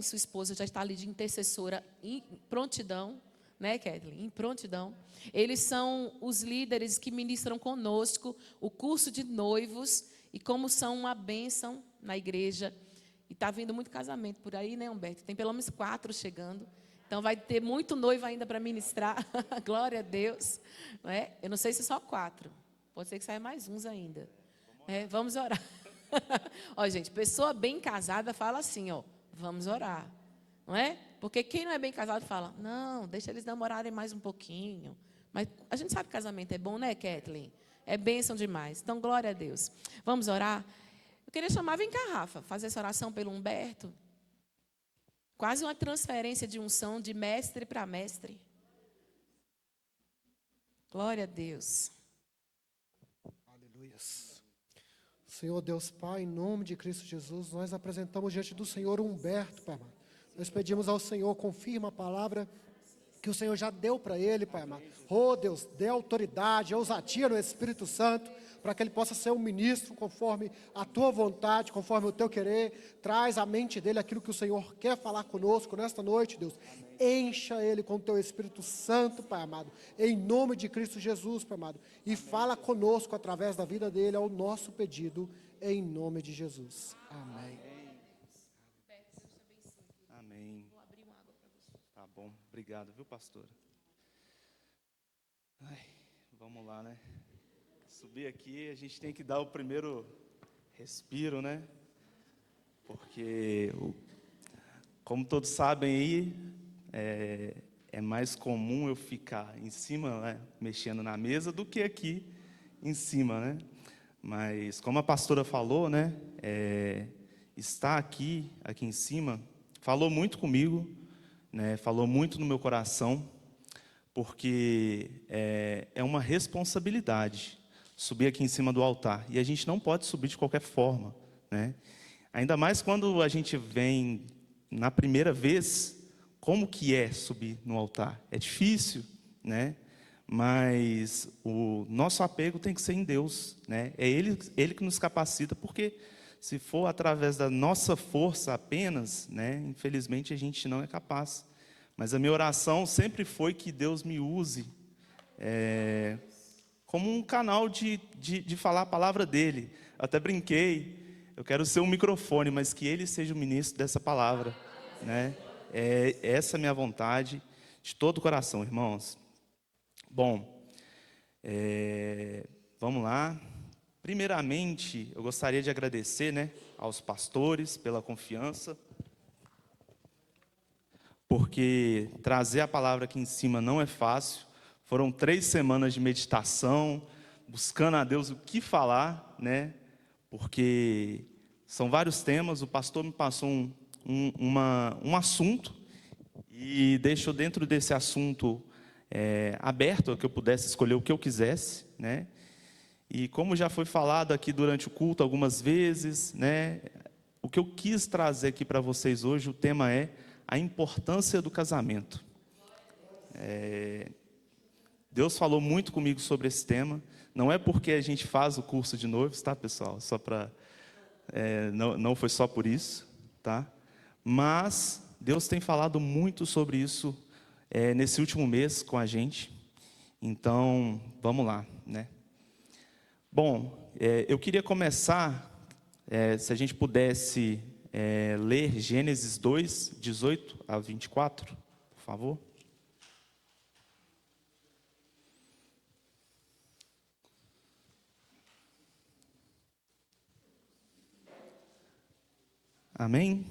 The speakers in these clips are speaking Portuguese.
sua esposa já está ali de intercessora em prontidão, né, Kathleen? Em prontidão. Eles são os líderes que ministram conosco o curso de noivos e como são uma bênção na igreja. E está vindo muito casamento por aí, né, Humberto? Tem pelo menos 4 chegando. Então vai ter muito noivo ainda para ministrar. Glória a Deus. Não é? Eu não sei se só 4. Pode ser que saia mais uns ainda. Vamos orar. Ó, gente, pessoa bem casada fala assim, ó, vamos orar. Não é? Porque quem não é bem casado fala, não, deixa eles namorarem mais um pouquinho. Mas a gente sabe que casamento é bom, né, Kathleen? É bênção demais. Então, glória a Deus. Vamos orar? Eu queria chamar, vem cá, Rafa, fazer essa oração pelo Humberto. Quase uma transferência de unção de mestre para mestre. Glória a Deus. Aleluias. Senhor Deus Pai, em nome de Cristo Jesus, nós apresentamos diante do Senhor Humberto, Pai amado. Nós pedimos ao Senhor, confirma a palavra que o Senhor já deu para ele, Pai amado. Oh Deus, dê autoridade, ousadia no Espírito Santo, para que ele possa ser um ministro conforme a tua vontade, conforme o teu querer. Traz à mente dele aquilo que o Senhor quer falar conosco nesta noite, Deus. Encha ele com o teu Espírito Santo, Pai amado, em nome de Cristo Jesus, Pai amado. E fala conosco através da vida dele, é o nosso pedido, em nome de Jesus. Amém. Amém. Tá bom, obrigado, viu, pastora? Vamos lá, né? Subir aqui, a gente tem que dar o primeiro respiro, né? Porque, como todos sabem aí, é mais comum eu ficar em cima, né, mexendo na mesa, do que aqui em cima, né? Mas, como a pastora falou, né, estar aqui em cima, falou muito comigo, né, falou muito no meu coração, porque é uma responsabilidade subir aqui em cima do altar. E a gente não pode subir de qualquer forma, né? Ainda mais quando a gente vem na primeira vez, como que é subir no altar? É difícil, né? Mas o nosso apego tem que ser em Deus, né? É Ele que nos capacita, porque se for através da nossa força apenas, né, infelizmente a gente não é capaz. Mas a minha oração sempre foi que Deus me use como um canal de falar a palavra dele. Eu até brinquei, eu quero ser um microfone, mas que ele seja o ministro dessa palavra, né? Essa é a minha vontade, de todo o coração, irmãos. Bom, vamos lá. Primeiramente, eu gostaria de agradecer, né, aos pastores pela confiança, porque trazer a palavra aqui em cima não é fácil. Foram 3 semanas de meditação, buscando a Deus o que falar, né? Porque são vários temas. O pastor me passou um assunto e deixou dentro desse assunto aberto, a que eu pudesse escolher o que eu quisesse, né? E como já foi falado aqui durante o culto algumas vezes, né? O que eu quis trazer aqui para vocês hoje, o tema é a importância do casamento. Deus falou muito comigo sobre esse tema. Não é porque a gente faz o curso de noivos, tá, pessoal? Só para não foi só por isso, tá? Mas Deus tem falado muito sobre isso nesse último mês com a gente. Então, vamos lá, né? Bom, eu queria começar, se a gente pudesse ler Gênesis 2, 18 a 24, por favor. Amém?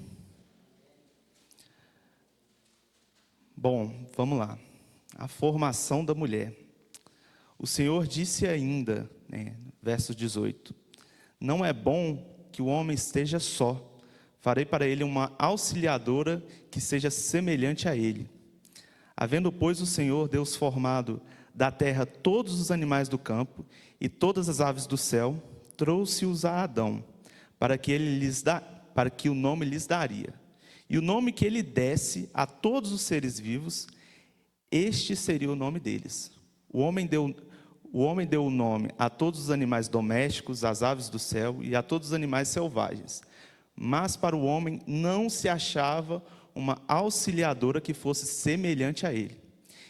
Bom, vamos lá. A formação da mulher. O Senhor disse ainda, né, verso 18: não é bom que o homem esteja só. Farei para ele uma auxiliadora que seja semelhante a ele. Havendo, pois, o Senhor Deus formado da terra todos os animais do campo e todas as aves do céu, trouxe-os a Adão, para que o nome lhes daria. E o nome que ele desse a todos os seres vivos, este seria o nome deles. O homem deu o nome a todos os animais domésticos, às aves do céu e a todos os animais selvagens. mas para o homem não se achava uma auxiliadora que fosse semelhante a ele.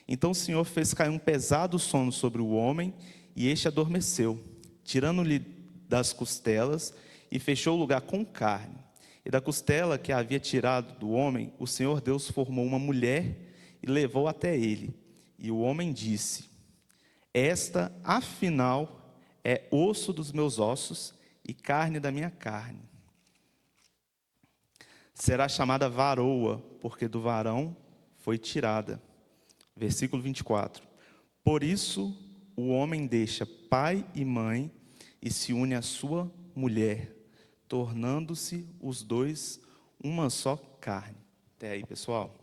Então o Senhor fez cair um pesado sono sobre o homem, e este adormeceu, tirando-lhe das costelas, e fechou o lugar com carne. E da costela que havia tirado do homem, o Senhor Deus formou uma mulher e levou até ele. E o homem disse: esta, afinal, é osso dos meus ossos e carne da minha carne. Será chamada varoa, porque do varão foi tirada. Versículo 24. Por isso o homem deixa pai e mãe e se une à sua mulher, tornando-se os dois uma só carne. Até aí, pessoal.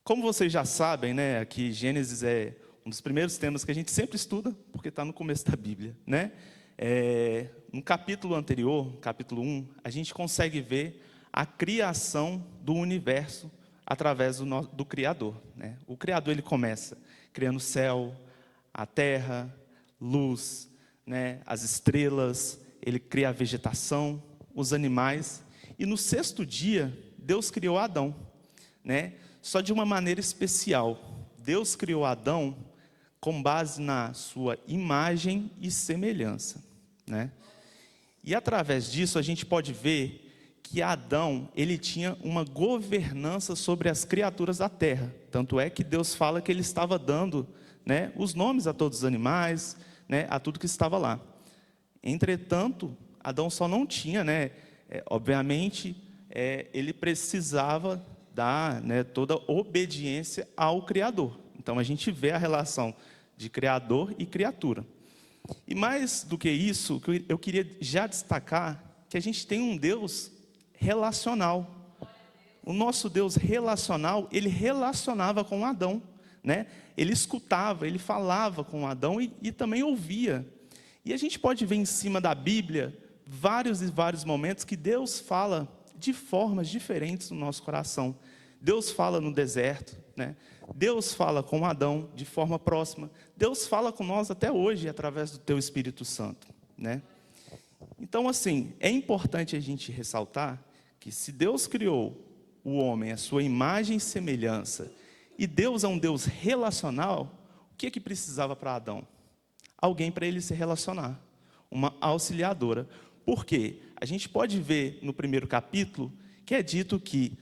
Como vocês já sabem, né, aqui Gênesis é um dos primeiros temas que a gente sempre estuda, porque está no começo da Bíblia, né? No capítulo anterior, capítulo 1, a gente consegue ver a criação do universo através do Criador, né? O Criador, ele começa criando o céu, a terra, luz, né, as estrelas, ele cria a vegetação, os animais, e no sexto dia, Deus criou Adão, né? Só de uma maneira especial. Deus criou Adão com base na sua imagem e semelhança, né? E através disso a gente pode ver que Adão, ele tinha uma governança sobre as criaturas da terra. Tanto é que Deus fala que ele estava dando, né, os nomes a todos os animais, né, a tudo que estava lá. Entretanto, Adão só não tinha, né, obviamente, ele precisava dar, né, toda obediência ao Criador. Então a gente vê a relação de Criador e criatura. E mais do que isso, eu queria já destacar que a gente tem um Deus relacional. O nosso Deus relacional, ele relacionava com Adão, né? Ele escutava, ele falava com Adão e também ouvia. E a gente pode ver em cima da Bíblia vários e vários momentos que Deus fala de formas diferentes no nosso coração. Deus fala no deserto, né? Deus fala com Adão de forma próxima. Deus fala com nós até hoje através do teu Espírito Santo, né? Então, assim, é importante a gente ressaltar que se Deus criou o homem à sua imagem e semelhança, e Deus é um Deus relacional, o que precisava para Adão? Alguém para ele se relacionar, uma auxiliadora. Por quê? A gente pode ver no primeiro capítulo que é dito que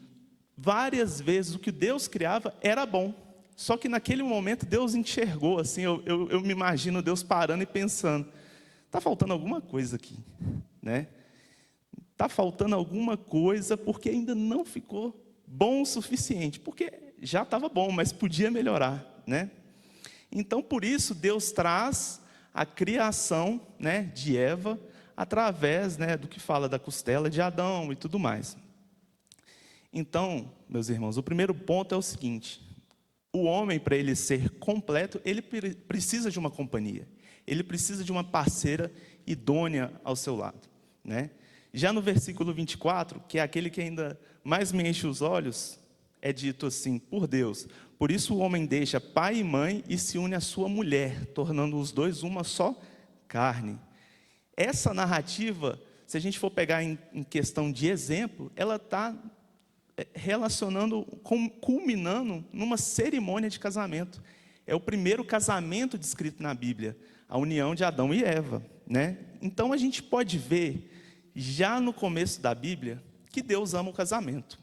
várias vezes o que Deus criava era bom. Só que naquele momento Deus enxergou, assim, eu me imagino Deus parando e pensando, está faltando alguma coisa aqui, né? Está faltando alguma coisa porque ainda não ficou bom o suficiente. Porque já estava bom, mas podia melhorar, né? Então, por isso, Deus traz a criação, né, de Eva, através, né, do que fala da costela de Adão e tudo mais. Então, meus irmãos, o primeiro ponto é o seguinte: o homem, para ele ser completo, ele precisa de uma companhia. Ele precisa de uma parceira idônea ao seu lado, né? Já no versículo 24, que é aquele que ainda mais me enche os olhos, é dito assim, por Deus: por isso o homem deixa pai e mãe e se une à sua mulher, tornando os dois uma só carne. Essa narrativa, se a gente for pegar em questão de exemplo, ela está relacionando, culminando numa cerimônia de casamento. É o primeiro casamento descrito na Bíblia, a união de Adão e Eva, né? Então a gente pode ver, já no começo da Bíblia, que Deus ama o casamento.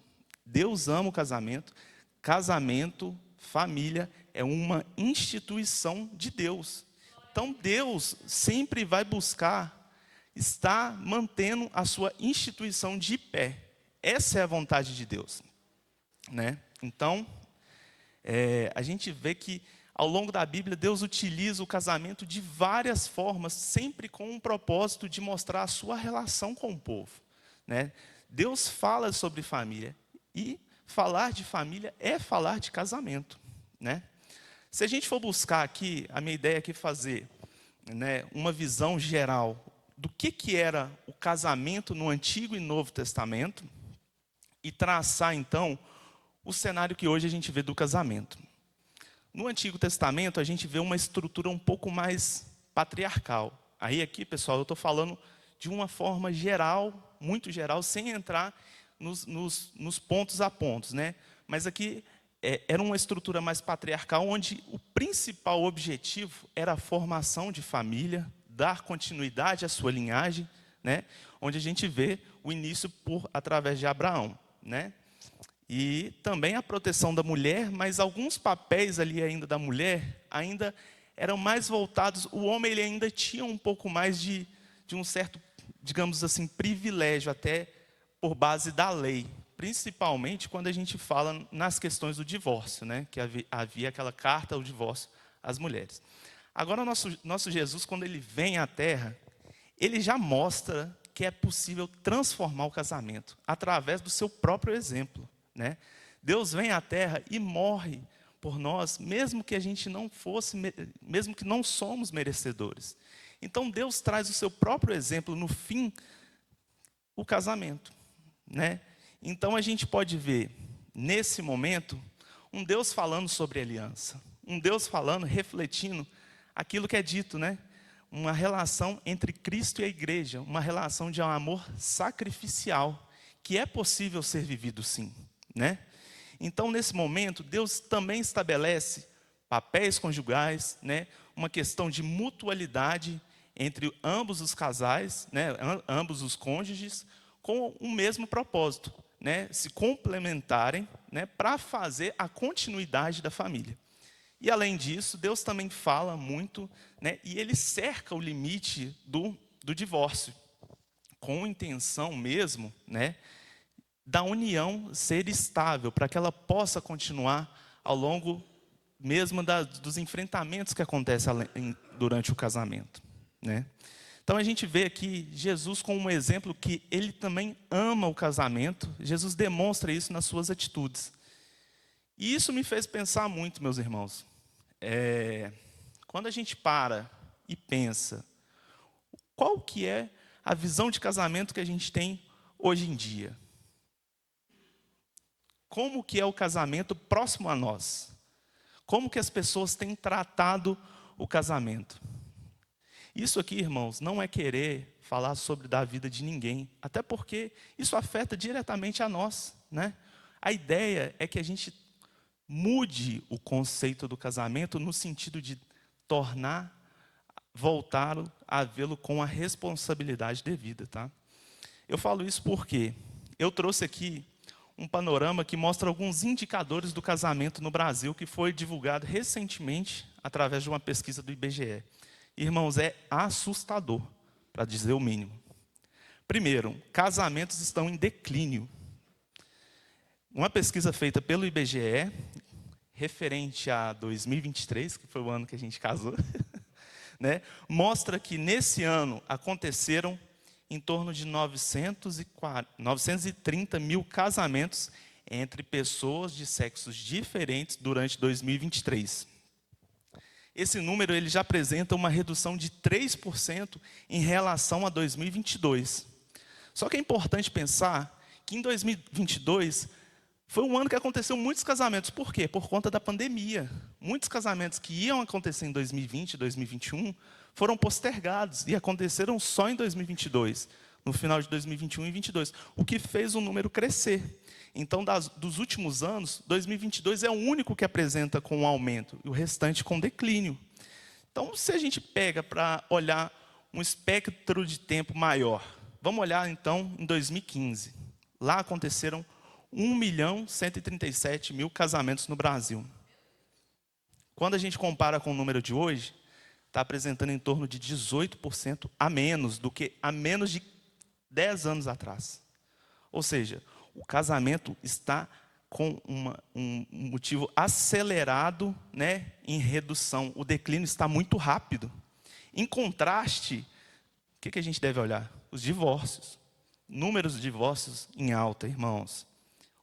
Deus ama o casamento. Casamento, família, é uma instituição de Deus. Então Deus sempre vai buscar estar mantendo a sua instituição de pé. Essa é a vontade de Deus, né? Então, a gente vê que ao longo da Bíblia, Deus utiliza o casamento de várias formas, sempre com um propósito de mostrar a sua relação com o povo, né? Deus fala sobre família, e falar de família é falar de casamento, né? Se a gente for buscar aqui, a minha ideia aqui é fazer, né, uma visão geral do que era o casamento no Antigo e Novo Testamento, e traçar, então, o cenário que hoje a gente vê do casamento. No Antigo Testamento, a gente vê uma estrutura um pouco mais patriarcal. Aí aqui, pessoal, eu estou falando de uma forma geral muito geral, sem entrar nos pontos a pontos, né? Mas aqui era uma estrutura mais patriarcal, onde o principal objetivo era a formação de família, dar continuidade à sua linhagem, né? Onde a gente vê o início através de Abraão, né? E também a proteção da mulher, mas alguns papéis ali ainda da mulher ainda eram mais voltados. O homem ele ainda tinha um pouco mais de um certo, digamos assim, privilégio até por base da lei, principalmente quando a gente fala nas questões do divórcio, né? Que havia aquela carta ao divórcio às mulheres. Agora nosso Jesus, quando ele vem à Terra, ele já mostra que é possível transformar o casamento através do seu próprio exemplo, né? Deus vem à Terra e morre por nós, mesmo que a gente não fosse, mesmo que não somos merecedores. Então Deus traz o seu próprio exemplo no fim, o casamento, né? Então a gente pode ver nesse momento um Deus falando sobre aliança, um Deus falando, refletindo aquilo que é dito, né? Uma relação entre Cristo e a igreja, uma relação de um amor sacrificial, que é possível ser vivido sim, né? Então, nesse momento, Deus também estabelece papéis conjugais, né? Uma questão de mutualidade entre ambos os casais, né? Ambos os cônjuges, com o mesmo propósito, né? Se complementarem, né? Para fazer a continuidade da família. E além disso, Deus também fala muito, né? E ele cerca o limite do divórcio, com a intenção mesmo, né? Da união ser estável, para que ela possa continuar ao longo mesmo dos enfrentamentos que acontecem durante o casamento, né? Então a gente vê aqui Jesus como um exemplo que ele também ama o casamento. Jesus demonstra isso nas suas atitudes. E isso me fez pensar muito, meus irmãos. Quando a gente para e pensa, qual que é a visão de casamento que a gente tem hoje em dia? Como que é o casamento próximo a nós? Como que as pessoas têm tratado o casamento? Isso aqui, irmãos, não é querer falar sobre da vida de ninguém, até porque isso afeta diretamente a nós, né? A ideia é que a gente mude o conceito do casamento no sentido de voltar a vê-lo com a responsabilidade devida, tá? Eu falo isso porque eu trouxe aqui um panorama que mostra alguns indicadores do casamento no Brasil, que foi divulgado recentemente através de uma pesquisa do IBGE. Irmãos, é assustador, para dizer o mínimo. Primeiro, casamentos estão em declínio. Uma pesquisa feita pelo IBGE, referente a 2023, que foi o ano que a gente casou, né, mostra que nesse ano aconteceram em torno de 930 mil casamentos entre pessoas de sexos diferentes durante 2023. Esse número ele já apresenta uma redução de 3% em relação a 2022. Só que é importante pensar que em 2022 foi um ano que aconteceu muitos casamentos. Por quê? Por conta da pandemia. Muitos casamentos que iam acontecer em 2020, 2021, foram postergados e aconteceram só em 2022, no final de 2021 e 2022, o que fez o número crescer. Então, dos últimos anos, 2022 é o único que apresenta com um aumento, e o restante com declínio. Então, se a gente pega para olhar um espectro de tempo maior, vamos olhar então em 2015. Lá aconteceram 1.137.000 casamentos no Brasil. Quando a gente compara com o número de hoje, está apresentando em torno de 18% a menos do que há menos de 10 anos atrás. Ou seja, o casamento está com um motivo acelerado, né, em redução. O declínio está muito rápido. Em contraste, o que a gente deve olhar? Os divórcios. Números de divórcios em alta, irmãos.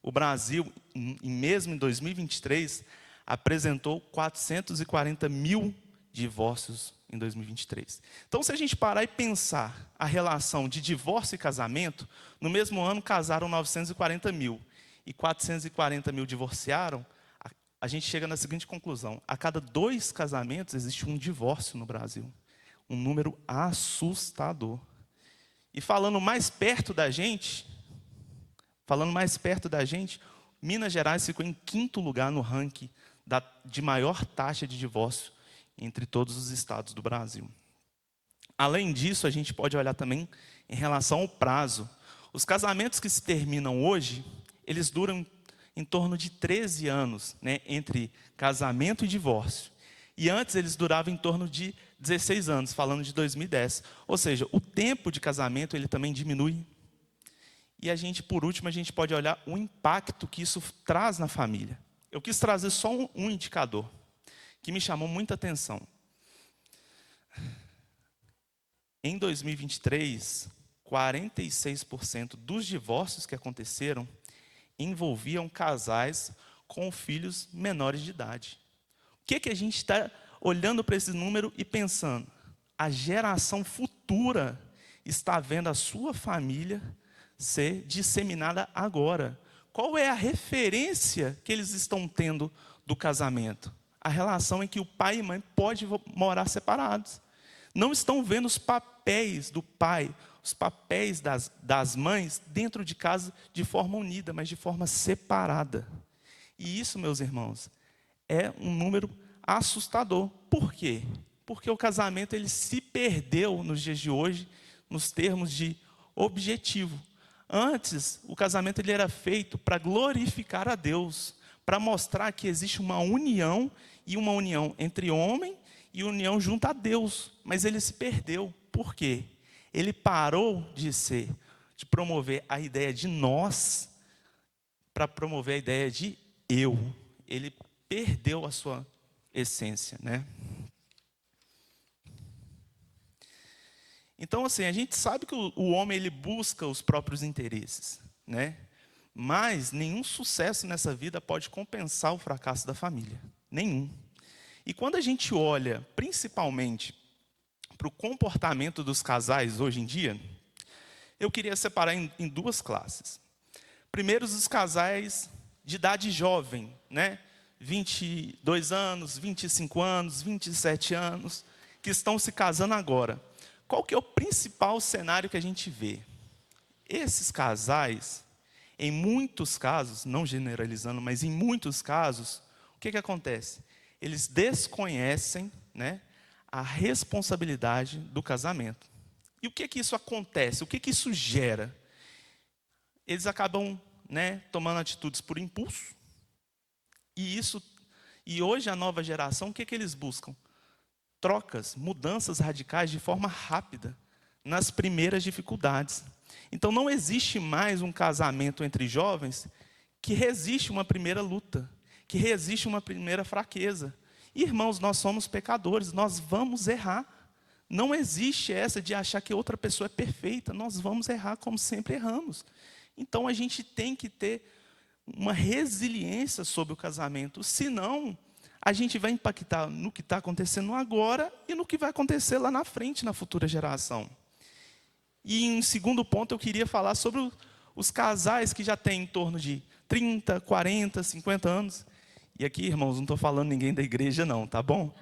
O Brasil, mesmo em 2023, apresentou 440 mil divórcios em 2023. Então, se a gente parar e pensar a relação de divórcio e casamento, no mesmo ano casaram 940 mil e 440 mil divorciaram, a gente chega na seguinte conclusão: a cada 2 casamentos existe um divórcio no Brasil. Um número assustador. E falando mais perto da gente, Minas Gerais ficou em 5º lugar no ranking de maior taxa de divórcio entre todos os estados do Brasil. Além disso, a gente pode olhar também em relação ao prazo. Os casamentos que se terminam hoje, eles duram em torno de 13 anos, né, entre casamento e divórcio. E antes eles duravam em torno de 16 anos, falando de 2010. Ou seja, o tempo de casamento ele também diminui. E por último, a gente pode olhar o impacto que isso traz na família. Eu quis trazer só um indicador que me chamou muita atenção. Em 2023, 46% dos divórcios que aconteceram envolviam casais com filhos menores de idade. O que a gente está olhando para esse número e pensando? A geração futura está vendo a sua família ser disseminada agora. Qual é a referência que eles estão tendo do casamento? A relação em que o pai e mãe podem morar separados. Não estão vendo os papéis do pai, os papéis das mães dentro de casa de forma unida, mas de forma separada. E isso, meus irmãos, é um número assustador. Por quê? Porque o casamento ele se perdeu nos dias de hoje, nos termos de objetivo. Antes, o casamento ele era feito para glorificar a Deus, para mostrar que existe uma união, e uma união entre homem e união junto a Deus. Mas ele se perdeu. Por quê? Ele parou de promover a ideia de nós, para promover a ideia de eu. Ele perdeu a sua essência, né? Então, assim, a gente sabe que o homem ele busca os próprios interesses, né? Mas nenhum sucesso nessa vida pode compensar o fracasso da família. Nenhum. E quando a gente olha, principalmente, para o comportamento dos casais hoje em dia, eu queria separar em 2 classes. Primeiro, os casais de idade jovem, né? 22 anos, 25 anos, 27 anos, que estão se casando agora. Qual que é o principal cenário que a gente vê? Esses casais, em muitos casos, não generalizando, mas em muitos casos, o que acontece? Eles desconhecem, né, a responsabilidade do casamento. E o que isso acontece? O que isso gera? Eles acabam, né, tomando atitudes por impulso. E hoje a nova geração, o que eles buscam? Trocas, mudanças radicais de forma rápida, nas primeiras dificuldades. Então não existe mais um casamento entre jovens que resiste uma primeira luta, que resiste uma primeira fraqueza. Irmãos, nós somos pecadores, nós vamos errar. Não existe essa de achar que outra pessoa é perfeita, nós vamos errar como sempre erramos. Então a gente tem que ter uma resiliência sobre o casamento, senão a gente vai impactar no que está acontecendo agora e no que vai acontecer lá na frente, na futura geração. E em segundo ponto, eu queria falar sobre os casais que já têm em torno de 30, 40, 50 anos. E aqui, irmãos, não estou falando ninguém da igreja não, tá bom?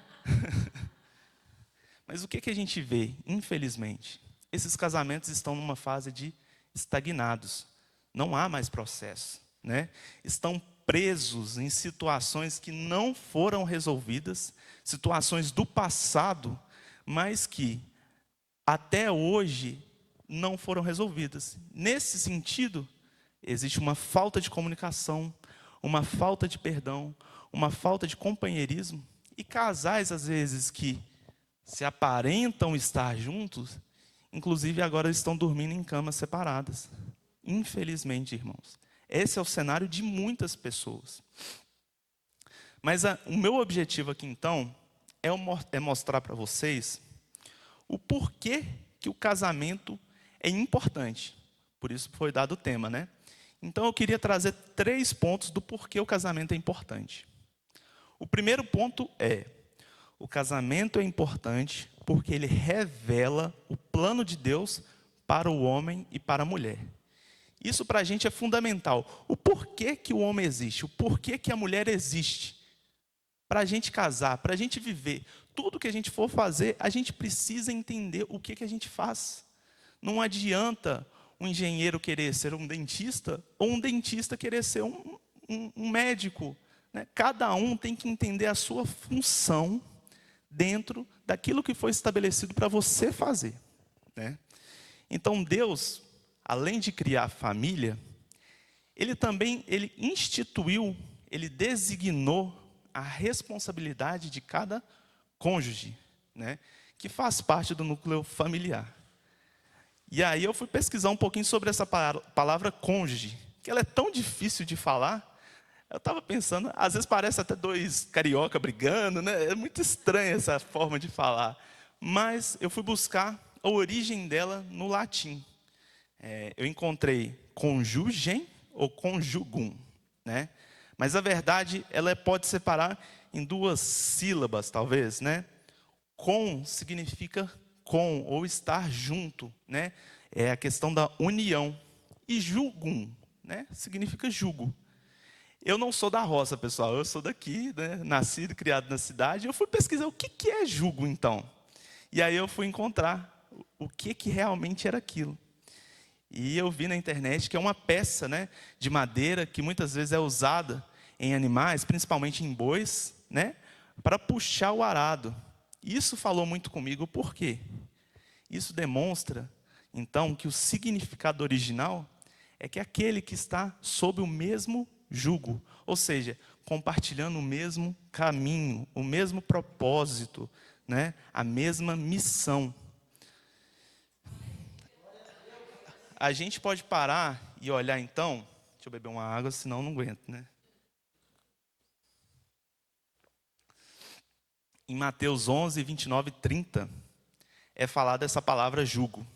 Mas o que a gente vê, infelizmente? Esses casamentos estão numa fase de estagnados. Não há mais processo, né? Estão presos em situações que não foram resolvidas, situações do passado, mas que até hoje não foram resolvidas. Nesse sentido, existe uma falta de comunicação, uma falta de perdão, uma falta de companheirismo, e casais, às vezes, que se aparentam estar juntos, inclusive agora estão dormindo em camas separadas. Infelizmente, irmãos. Esse é o cenário de muitas pessoas. Mas o meu objetivo aqui, então, é mostrar para vocês o porquê que o casamento é importante. Por isso foi dado o tema, né? Então, eu queria trazer 3 pontos do porquê o casamento é importante. O primeiro ponto é: o casamento é importante porque ele revela o plano de Deus para o homem e para a mulher. Isso para a gente é fundamental. O porquê que o homem existe, o porquê que a mulher existe. Para a gente casar, para a gente viver, tudo que a gente for fazer, a gente precisa entender o que a gente faz. Não adianta um engenheiro querer ser um dentista ou um dentista querer ser um médico, né? Cada um tem que entender a sua função dentro daquilo que foi estabelecido para você fazer, né? Então Deus, além de criar a família, ele instituiu, ele designou a responsabilidade de cada cônjuge, né? Que faz parte do núcleo familiar. E aí eu fui pesquisar um pouquinho sobre essa palavra cônjuge, que ela é tão difícil de falar. Eu estava pensando, às vezes parece até dois carioca brigando, né? É muito estranha essa forma de falar. Mas eu fui buscar a origem dela no latim. Eu encontrei conjugem ou conjugum, né? Mas a verdade, ela pode separar em duas sílabas, talvez, né? Com significa com ou estar junto, né? É a questão da união. E jugum, né? Significa jugo. Eu não sou da roça, pessoal, eu sou daqui, né? Nascido e criado na cidade. Eu fui pesquisar o que é jugo, então. E aí eu fui encontrar o que realmente era aquilo. E eu vi na internet que é uma peça, né, de madeira que muitas vezes é usada em animais, principalmente em bois, né, para puxar o arado. Isso falou muito comigo, por quê? Isso demonstra, então, que o significado original é que aquele que está sob o mesmo jugo, ou seja, compartilhando o mesmo caminho, o mesmo propósito, né, a mesma missão. A gente pode parar e olhar então, deixa eu beber uma água, senão não aguento, né? Em Mateus 11, 29 e 30, é falada essa palavra jugo.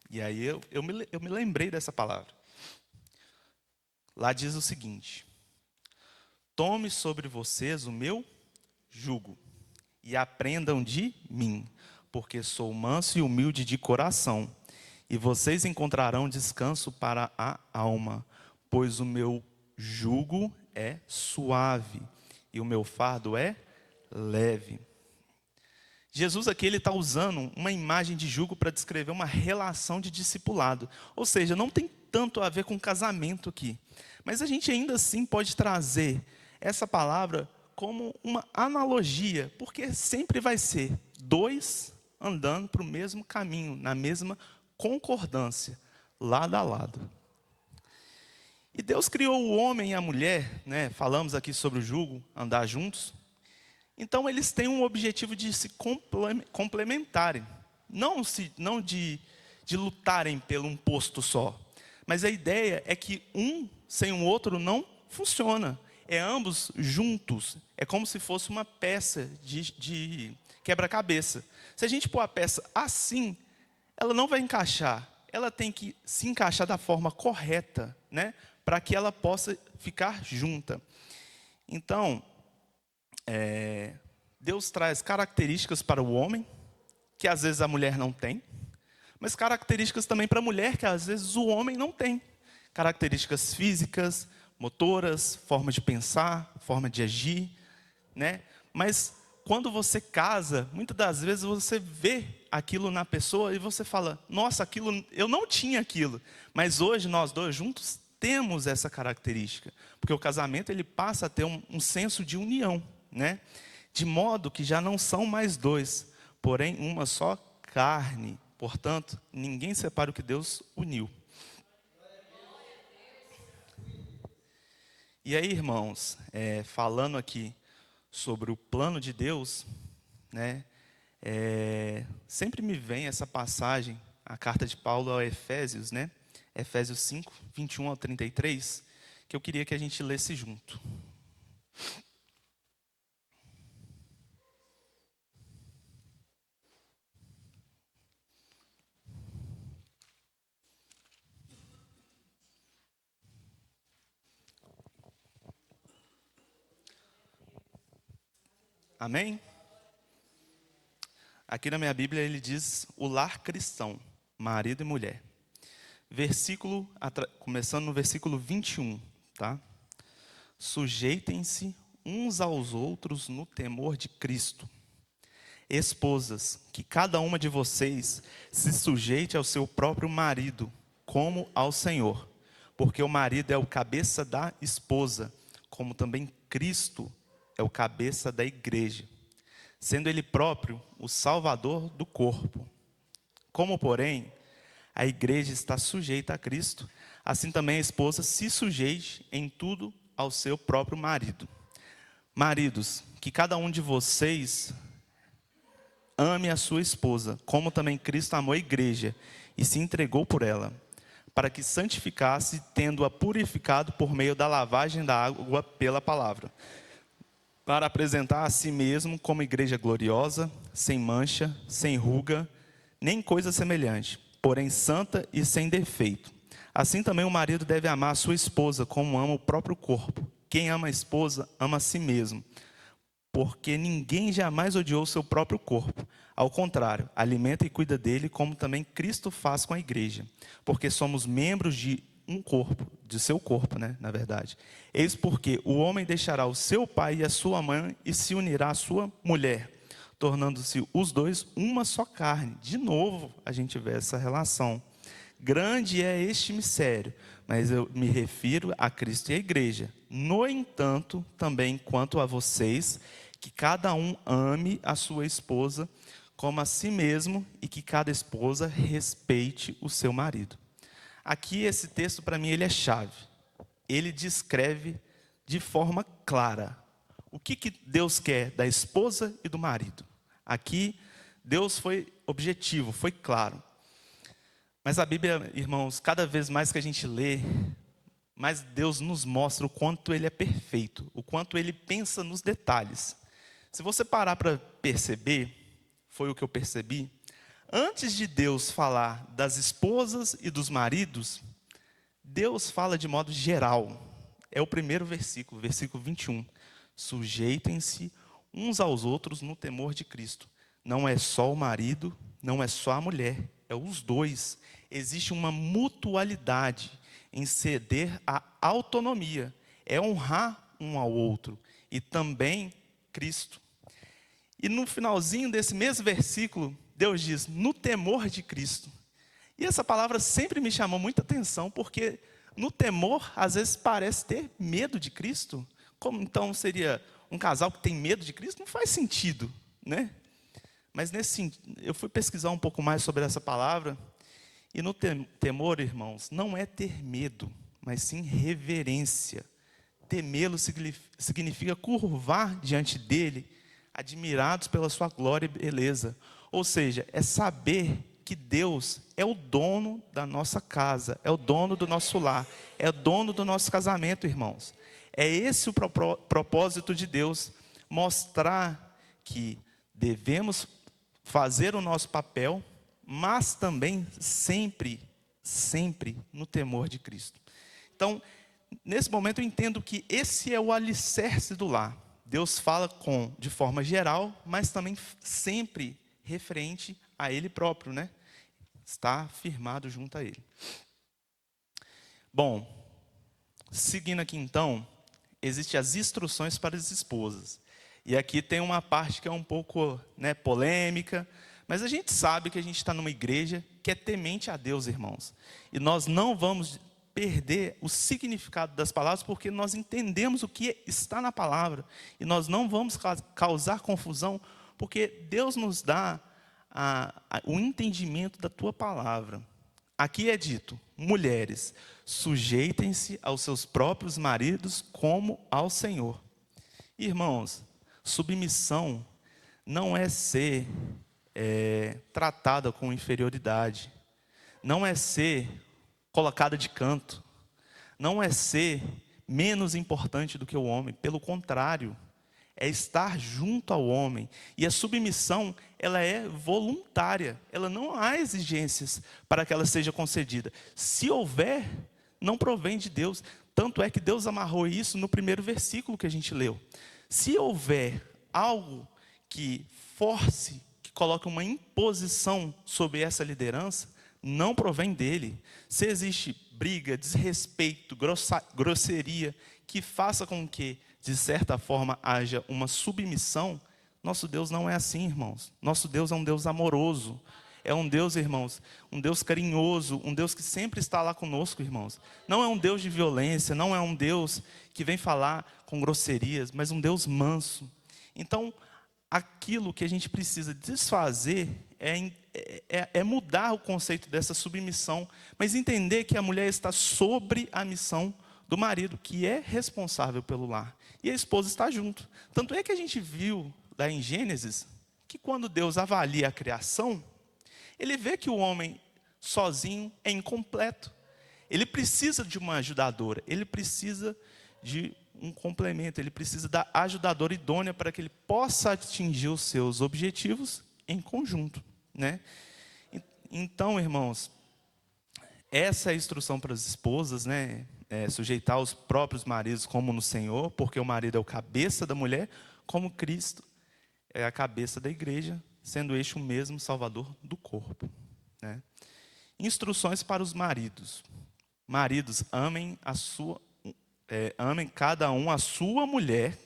E aí eu me lembrei dessa palavra. Lá diz o seguinte: tome sobre vocês o meu jugo e aprendam de mim, porque sou manso e humilde de coração, e vocês encontrarão descanso para a alma, pois o meu jugo é suave e o meu fardo é leve. Jesus aqui ele está usando uma imagem de jugo para descrever uma relação de discipulado. Ou seja, não tem tanto a ver com casamento aqui. Mas a gente ainda assim pode trazer essa palavra como uma analogia, porque sempre vai ser dois andando para o mesmo caminho, na mesma concordância, lado a lado. E Deus criou o homem e a mulher, né? Falamos aqui sobre o jugo, andar juntos. Então eles têm um objetivo de se complementarem, não de lutarem por um posto só. Mas a ideia é que um sem o outro não funciona. É ambos juntos. É como se fosse uma peça de quebra-cabeça. Se a gente pôr a peça assim, ela não vai encaixar. Ela tem que se encaixar da forma correta, né? Para que ela possa ficar junta. Então, Deus traz características para o homem, que às vezes a mulher não tem, mas características também para a mulher, que às vezes o homem não tem. Características físicas, motoras, forma de pensar, forma de agir, né? Mas quando você casa, muitas das vezes você vê aquilo na pessoa e você fala, nossa, aquilo, eu não tinha aquilo. Mas hoje nós dois juntos temos essa característica. Porque o casamento ele passa a ter um senso de união, né? De modo que já não são mais dois, porém uma só carne. Portanto, ninguém separa o que Deus uniu. E aí, irmãos, falando aqui sobre o plano de Deus, né, sempre me vem essa passagem, a carta de Paulo aos Efésios, né, Efésios 5, 21 ao 33, que eu queria que a gente lesse junto. Amém? Aqui na minha Bíblia ele diz o lar cristão, marido e mulher. Começando no versículo 21, tá? Sujeitem-se uns aos outros no temor de Cristo. Esposas, que cada uma de vocês se sujeite ao seu próprio marido, como ao Senhor. Porque o marido é o cabeça da esposa, como também Cristo é o cabeça da igreja, sendo ele próprio o salvador do corpo. Como, porém, a igreja está sujeita a Cristo, assim também a esposa se sujeite em tudo ao seu próprio marido. Maridos, que cada um de vocês ame a sua esposa, como também Cristo amou a igreja e se entregou por ela, para que santificasse, tendo-a purificado por meio da lavagem da água pela palavra, para apresentar a si mesmo como igreja gloriosa, sem mancha, sem ruga, nem coisa semelhante, porém santa e sem defeito. Assim também o marido deve amar a sua esposa como ama o próprio corpo. Quem ama a esposa, ama a si mesmo, porque ninguém jamais odiou o seu próprio corpo. Ao contrário, alimenta e cuida dele, como também Cristo faz com a igreja, porque somos membros de um corpo, de seu corpo, na verdade. Eis porque o homem deixará o seu pai e a sua mãe e se unirá à sua mulher, tornando-se os dois uma só carne. De novo, a gente vê essa relação. Grande é este mistério, mas eu me refiro a Cristo e a igreja. No entanto, também quanto a vocês, que cada um ame a sua esposa como a si mesmo e que cada esposa respeite o seu marido. Aqui esse texto para mim ele é chave. Ele descreve de forma clara o que Deus quer da esposa e do marido. Aqui Deus foi objetivo, foi claro. Mas a Bíblia, irmãos, cada vez mais que a gente lê, mais Deus nos mostra o quanto Ele é perfeito, o quanto Ele pensa nos detalhes. Se você parar para perceber, foi o que eu percebi, antes de Deus falar das esposas e dos maridos, Deus fala de modo geral. É o primeiro versículo, versículo 21. Sujeitem-se uns aos outros no temor de Cristo. Não é só o marido, não é só a mulher, é os dois. Existe uma mutualidade em ceder a autonomia, é honrar um ao outro e também Cristo. E no finalzinho desse mesmo versículo, Deus diz, no temor de Cristo. E essa palavra sempre me chamou muita atenção, porque no temor, às vezes parece ter medo de Cristo. Como então seria um casal que tem medo de Cristo? Não faz sentido, né? Mas eu fui pesquisar um pouco mais sobre essa palavra, e no temor, irmãos, não é ter medo, mas sim reverência. Temê-lo significa curvar diante dele, admirados pela sua glória e beleza. Ou seja, é saber que Deus é o dono da nossa casa, é o dono do nosso lar, é o dono do nosso casamento, irmãos. É esse o propósito de Deus, mostrar que devemos fazer o nosso papel, mas também sempre, sempre no temor de Cristo. Então, nesse momento eu entendo que esse é o alicerce do lar. Deus fala de forma geral, mas também sempre referente a Ele próprio, Está firmado junto a Ele. Bom, seguindo aqui então, existem as instruções para as esposas. E aqui tem uma parte que é um pouco polêmica, mas a gente sabe que a gente está numa igreja que é temente a Deus, irmãos. E nós não vamos perder o significado das palavras, porque nós entendemos o que está na palavra. E nós não vamos causar confusão, porque Deus nos dá o entendimento da tua palavra. Aqui é dito, mulheres, sujeitem-se aos seus próprios maridos como ao Senhor. Irmãos, submissão não é ser tratada com inferioridade, não é ser colocada de canto, não é ser menos importante do que o homem, pelo contrário, é estar junto ao homem. E a submissão, ela é voluntária, ela não há exigências para que ela seja concedida. Se houver, não provém de Deus. Tanto é que Deus amarrou isso no primeiro versículo que a gente leu. Se houver algo que force, que coloque uma imposição sobre essa liderança, não provém dele. Se existe briga, desrespeito, grosseria, que faça com que, de certa forma, haja uma submissão, Nosso Deus não é assim, irmãos. Nosso Deus é um Deus amoroso. É um Deus, irmãos, um Deus carinhoso, um Deus que sempre está lá conosco, irmãos. Não é um Deus de violência, não é um Deus que vem falar com grosserias, mas um Deus manso. Então, aquilo que a gente precisa desfazer é mudar o conceito dessa submissão, mas entender que a mulher está sobre a missão do marido, que é responsável pelo lar. E a esposa está junto. Tanto é que a gente viu lá em Gênesis, que quando Deus avalia a criação, ele vê que o homem sozinho é incompleto. Ele precisa de uma ajudadora, ele precisa de um complemento, ele precisa da ajudadora idônea para que ele possa atingir os seus objetivos em conjunto, né? Então, irmãos, essa é a instrução para as esposas, né? Sujeitar os próprios maridos como no Senhor, porque o marido é o cabeça da mulher, como Cristo é a cabeça da igreja, sendo este o mesmo Salvador do corpo, né? Instruções para os maridos. Maridos, amem cada um a sua mulher,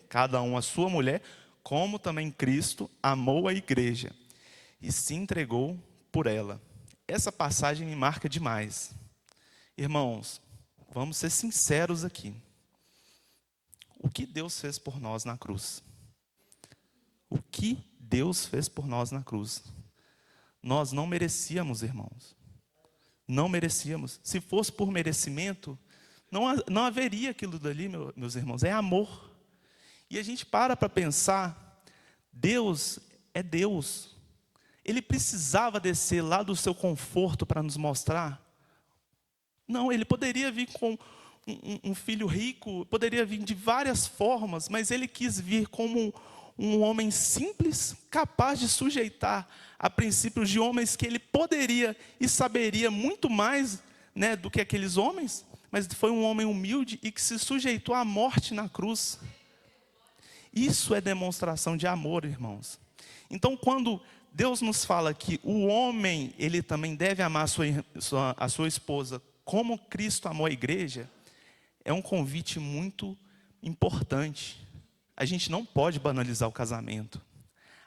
como também Cristo amou a igreja e se entregou por ela. Essa passagem me marca demais. Irmãos, vamos ser sinceros aqui. O que Deus fez por nós na cruz? O que Deus fez por nós na cruz? Nós não merecíamos, irmãos. Não merecíamos. Se fosse por merecimento, não haveria aquilo dali, meus irmãos. É amor. E a gente para pensar, Deus é Deus. Ele precisava descer lá do seu conforto para nos mostrar? Não, ele poderia vir com um filho rico, poderia vir de várias formas, mas ele quis vir como um homem simples, capaz de sujeitar a princípios de homens que ele poderia e saberia muito mais, né, do que aqueles homens, mas foi um homem humilde e que se sujeitou à morte na cruz. Isso é demonstração de amor, irmãos. Então, quando Deus nos fala que o homem, ele também deve amar a sua esposa como Cristo amou a igreja, é um convite muito importante. A gente não pode banalizar o casamento.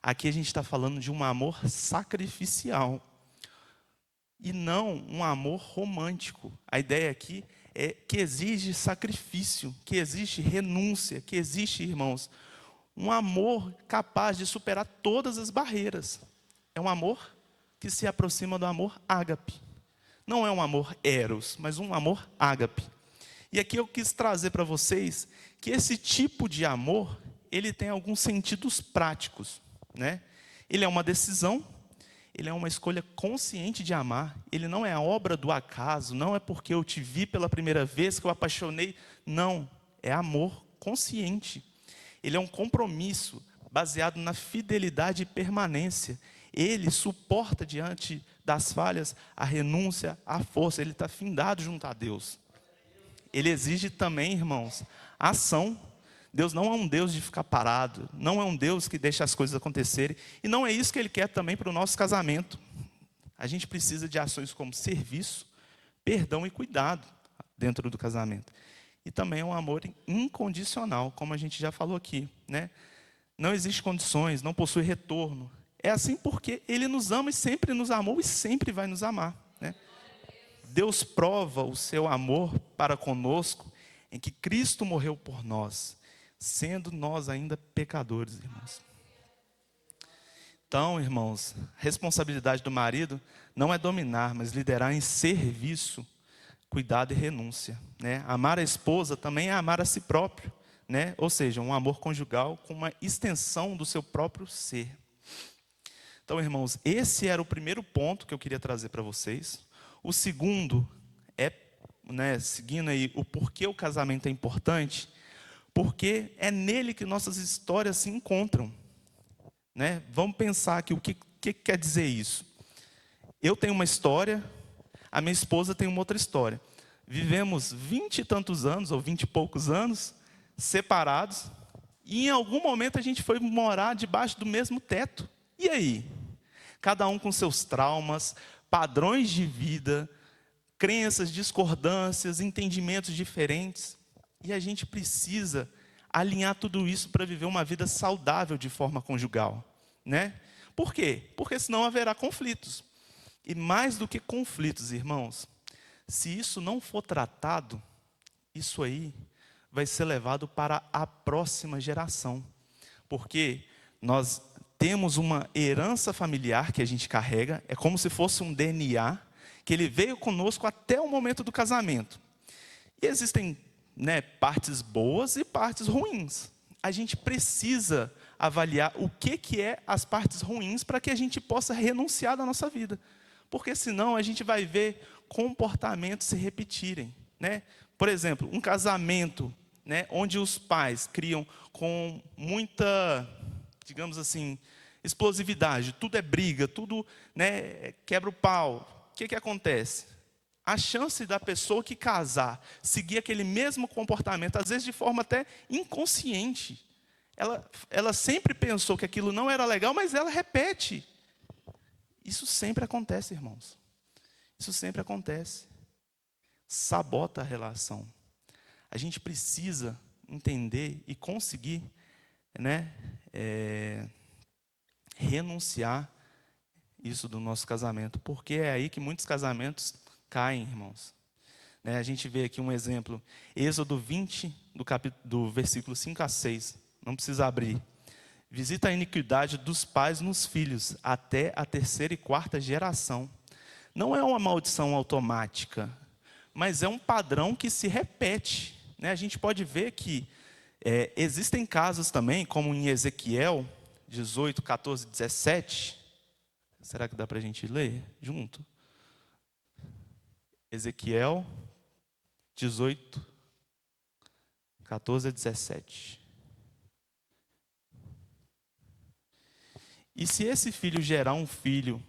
Aqui a gente está falando de um amor sacrificial e não um amor romântico. A ideia aqui é que exige sacrifício, que existe renúncia, que existe, irmãos, um amor capaz de superar todas as barreiras. É um amor que se aproxima do amor ágape. Não é um amor eros, mas um amor ágape. E aqui eu quis trazer para vocês que esse tipo de amor, ele tem alguns sentidos práticos, né? Ele é uma decisão, ele é uma escolha consciente de amar, ele não é a obra do acaso, não é porque eu te vi pela primeira vez que eu apaixonei, não, é amor consciente. Ele é um compromisso baseado na fidelidade e permanência. Ele suporta diante das falhas a renúncia, a força, ele está findado junto a Deus. Ele exige também, irmãos, ação. Deus não é um Deus de ficar parado, não é um Deus que deixa as coisas acontecerem, e não é isso que Ele quer também para o nosso casamento. A gente precisa de ações como serviço, perdão e cuidado dentro do casamento. E também é um amor incondicional, como a gente já falou aqui, né? Não existe condições, não possui retorno. É assim porque Ele nos ama e sempre nos amou e sempre vai nos amar, né? Deus prova o seu amor para conosco em que Cristo morreu por nós, sendo nós ainda pecadores, irmãos. Então, irmãos, a responsabilidade do marido não é dominar, mas liderar em serviço, cuidado e renúncia, né? Amar a esposa também é amar a si próprio, né? Ou seja, um amor conjugal com uma extensão do seu próprio ser. Então, irmãos, esse era o primeiro ponto que eu queria trazer para vocês. O segundo é, né, seguindo aí o porquê o casamento é importante, porque é nele que nossas histórias se encontram, né? Vamos pensar aqui o que quer dizer isso. Eu tenho uma história, a minha esposa tem uma outra história. Vivemos 20 e tantos anos, ou 20 e poucos anos, separados, e em algum momento a gente foi morar debaixo do mesmo teto. E aí? Cada um com seus traumas, padrões de vida, crenças, discordâncias, entendimentos diferentes. E a gente precisa alinhar tudo isso para viver uma vida saudável de forma conjugal, né? Por quê? Porque senão haverá conflitos. E mais do que conflitos, irmãos, se isso não for tratado, isso aí vai ser levado para a próxima geração. Porque nós temos uma herança familiar que a gente carrega, é como se fosse um DNA, que ele veio conosco até o momento do casamento. E existem, né, partes boas e partes ruins. A gente precisa avaliar o que é as partes ruins para que a gente possa renunciar da nossa vida. Porque senão a gente vai ver comportamentos se repetirem, né? Por exemplo, um casamento, né, onde os pais criam com muita, digamos assim, explosividade, tudo é briga, tudo, né, quebra o pau. O que acontece? A chance da pessoa que casar seguir aquele mesmo comportamento, às vezes de forma até inconsciente, ela sempre pensou que aquilo não era legal, mas ela repete. Isso sempre acontece, irmãos. Isso sempre acontece. Sabota a relação. A gente precisa entender e conseguir, né, renunciar isso do nosso casamento, porque é aí que muitos casamentos caem, irmãos. Né, a gente vê aqui um exemplo, Êxodo 20, do versículo 5 a 6, não precisa abrir. Visita a iniquidade dos pais nos filhos, até a 3ª e 4ª geração. Não é uma maldição automática, mas é um padrão que se repete. Né? A gente pode ver que existem casos também, como em Ezequiel 18, 14, 17. Será que dá para a gente ler junto? Ezequiel 18, 14 a 17. E se esse filho gerar um filho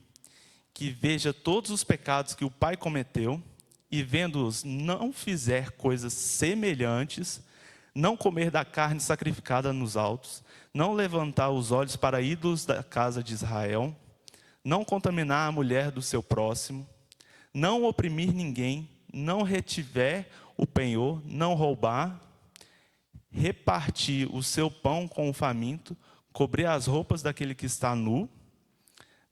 que veja todos os pecados que o pai cometeu, e vendo-os não fizer coisas semelhantes, não comer da carne sacrificada nos altos, não levantar os olhos para ídolos da casa de Israel, não contaminar a mulher do seu próximo, não oprimir ninguém, não retiver o penhor, não roubar, repartir o seu pão com o faminto, cobrir as roupas daquele que está nu,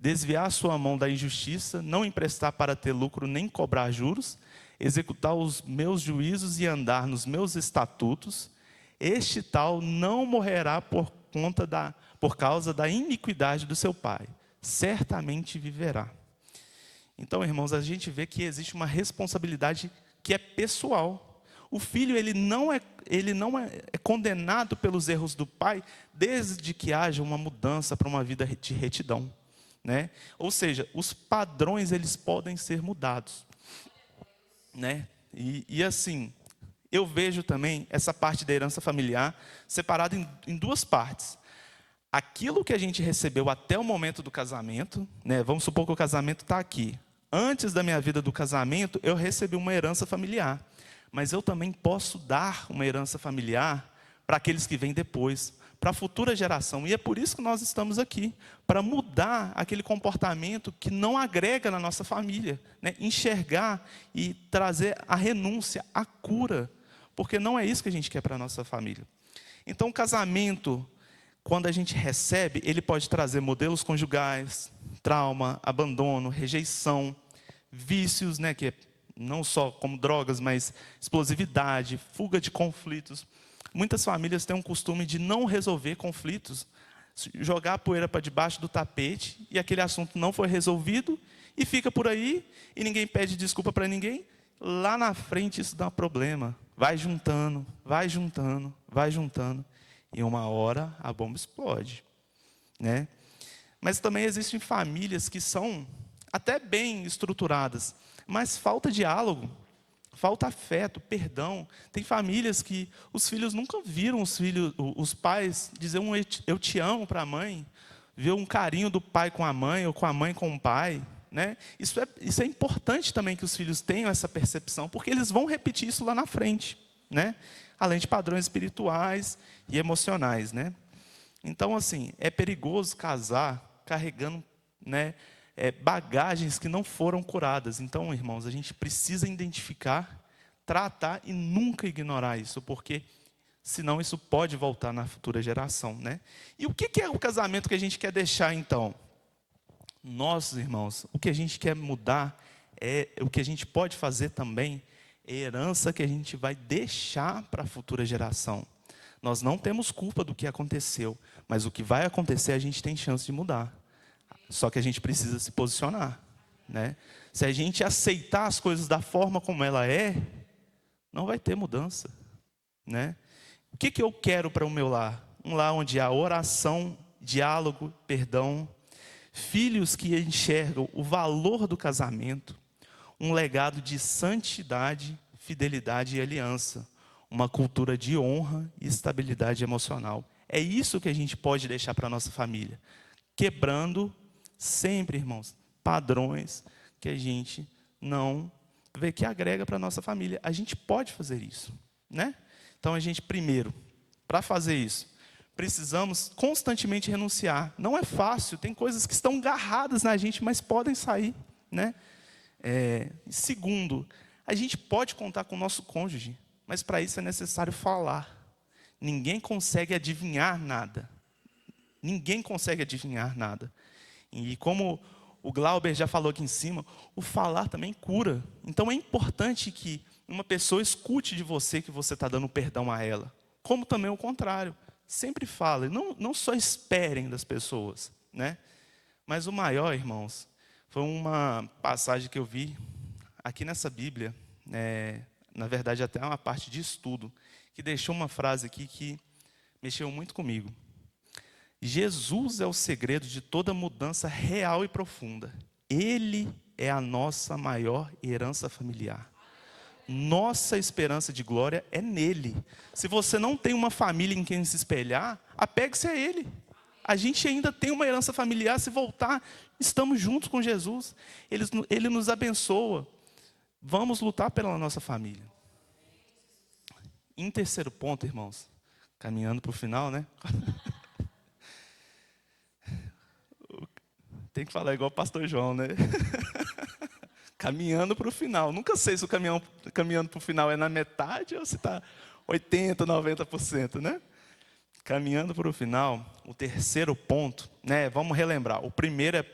desviar a sua mão da injustiça, não emprestar para ter lucro nem cobrar juros, executar os meus juízos e andar nos meus estatutos, este tal não morrerá por causa da iniquidade do seu pai, certamente viverá. Então, irmãos, a gente vê que existe uma responsabilidade que é pessoal. O filho ele não é condenado pelos erros do pai desde que haja uma mudança para uma vida de retidão, né? Ou seja, os padrões eles podem ser mudados, né? E assim, eu vejo também essa parte da herança familiar separada em duas partes. Aquilo que a gente recebeu até o momento do casamento, né? Vamos supor que o casamento está aqui. Antes da minha vida do casamento, eu recebi uma herança familiar. Mas eu também posso dar uma herança familiar para aqueles que vêm depois, para a futura geração. E é por isso que nós estamos aqui, para mudar aquele comportamento que não agrega na nossa família, né? Enxergar e trazer a renúncia, a cura, porque não é isso que a gente quer para a nossa família. Então, o casamento, quando a gente recebe, ele pode trazer modelos conjugais, trauma, abandono, rejeição, vícios, né, que é não só como drogas, mas explosividade, fuga de conflitos. Muitas famílias têm um costume de não resolver conflitos, jogar a poeira para debaixo do tapete, e aquele assunto não foi resolvido, e fica por aí, e ninguém pede desculpa para ninguém. Lá na frente isso dá um problema. Vai juntando, vai juntando, vai juntando, e uma hora a bomba explode, né? Mas também existem famílias que são até bem estruturadas, mas falta diálogo, falta afeto, perdão. Tem famílias que os filhos nunca viram os pais dizer um eu te amo para a mãe, ver um carinho do pai com a mãe, ou com a mãe com o pai, né? Isso é importante também que os filhos tenham essa percepção, porque eles vão repetir isso lá na frente, né? Além de padrões espirituais e emocionais, né? Então, assim, é perigoso casar carregando, né, bagagens que não foram curadas. Então, irmãos, a gente precisa identificar, tratar e nunca ignorar isso, porque senão isso pode voltar na futura geração, né? E o que é o casamento que a gente quer deixar, então? Nós, irmãos, o que a gente quer mudar, o que a gente pode fazer também, é a herança que a gente vai deixar para a futura geração. Nós não temos culpa do que aconteceu, mas o que vai acontecer a gente tem chance de mudar. Só que a gente precisa se posicionar, né? Se a gente aceitar as coisas da forma como ela é, não vai ter mudança, né? O que eu quero para o meu lar? Um lar onde há oração, diálogo, perdão, filhos que enxergam o valor do casamento, um legado de santidade, fidelidade e aliança, uma cultura de honra e estabilidade emocional. É isso que a gente pode deixar para a nossa família, quebrando sempre, irmãos, padrões que a gente não vê que agrega para a nossa família. A gente pode fazer isso, né? Então, a gente, primeiro, para fazer isso, precisamos constantemente renunciar. Não é fácil, tem coisas que estão agarradas na gente, mas podem sair, né? Segundo, a gente pode contar com o nosso cônjuge, mas para isso é necessário falar. Ninguém consegue adivinhar nada. Ninguém consegue adivinhar nada. E como o Glauber já falou aqui em cima, o falar também cura. Então é importante que uma pessoa escute de você que você está dando perdão a ela. Como também o contrário. Sempre fale, não só esperem das pessoas, né? Mas o maior, irmãos, foi uma passagem que eu vi aqui nessa Bíblia, na verdade até uma parte de estudo, que deixou uma frase aqui que mexeu muito comigo. Jesus é o segredo de toda mudança real e profunda. Ele é a nossa maior herança familiar. Nossa esperança de glória é nele. Se você não tem uma família em quem se espelhar, apegue-se a ele. A gente ainda tem uma herança familiar, se voltar, estamos juntos com Jesus. Ele nos abençoa. Vamos lutar pela nossa família. Em terceiro ponto, irmãos, caminhando para o final, né? Tem que falar igual o pastor João, né? Caminhando para o final. Nunca sei se o caminhando para o final é na metade ou se está 80%, 90%, né? Caminhando para o final, o terceiro ponto, né? Vamos relembrar. O primeiro é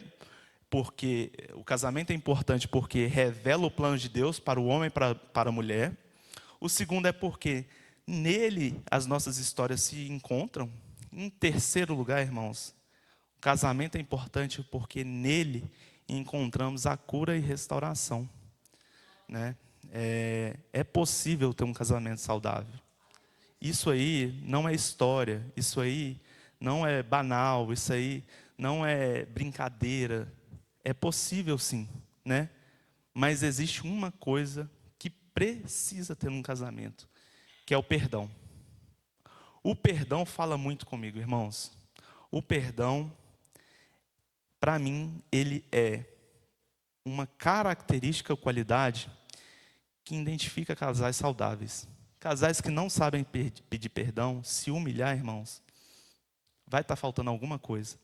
porque o casamento é importante porque revela o plano de Deus para o homem e para a mulher. O segundo é porque nele as nossas histórias se encontram. Em terceiro lugar, irmãos, o casamento é importante porque nele encontramos a cura e restauração, né? É possível ter um casamento saudável. Isso aí não é história, isso aí não é banal, isso aí não é brincadeira. É possível sim, né? Mas existe uma coisa que precisa ter num casamento, que é o perdão. O perdão fala muito comigo, irmãos. O perdão, para mim, ele é uma característica, qualidade que identifica casais saudáveis. Casais que não sabem pedir perdão, se humilhar, irmãos, vai estar faltando alguma coisa.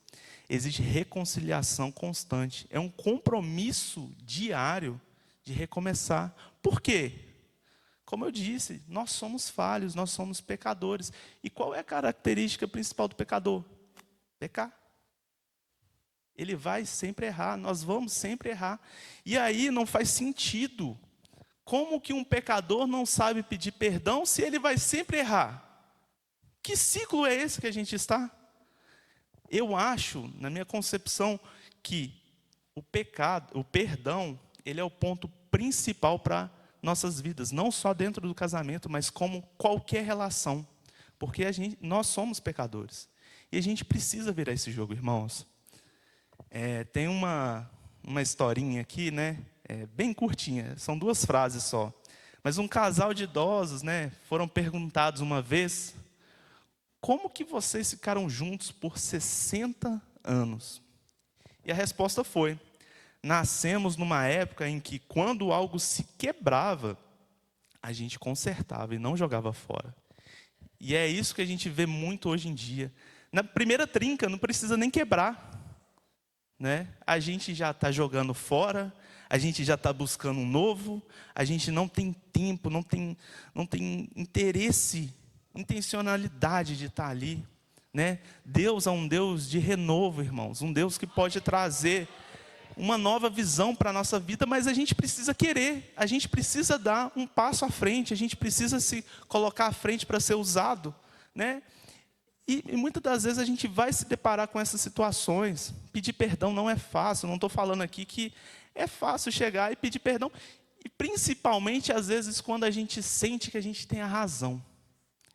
Existe reconciliação constante. É um compromisso diário de recomeçar. Por quê? Como eu disse, nós somos falhos, nós somos pecadores. E qual é a característica principal do pecador? Pecar. Ele vai sempre errar, nós vamos sempre errar. E aí não faz sentido. Como que um pecador não sabe pedir perdão se ele vai sempre errar? Que ciclo é esse que a gente está? Eu acho, na minha concepção, que o perdão, ele é o ponto principal para nossas vidas. Não só dentro do casamento, mas como qualquer relação. Porque nós somos pecadores. E a gente precisa virar esse jogo, irmãos. Tem uma historinha aqui, né? Bem curtinha, são 2 frases só. Mas um casal de idosos, né, foram perguntados uma vez, como que vocês ficaram juntos por 60 anos? E a resposta foi, nascemos numa época em que quando algo se quebrava, a gente consertava e não jogava fora. E é isso que a gente vê muito hoje em dia. Na primeira trinca, não precisa nem quebrar, né? A gente já está jogando fora, a gente já está buscando um novo, a gente não tem tempo, não tem interesse intencionalidade de estar ali, né? Deus é um Deus de renovo, irmãos, um Deus que pode trazer uma nova visão para a nossa vida, mas a gente precisa querer, a gente precisa dar um passo à frente, a gente precisa se colocar à frente para ser usado, né? E muitas das vezes a gente vai se deparar com essas situações. Pedir perdão não é fácil, não estou falando aqui que é fácil chegar e pedir perdão, e principalmente às vezes quando a gente sente que a gente tem a razão.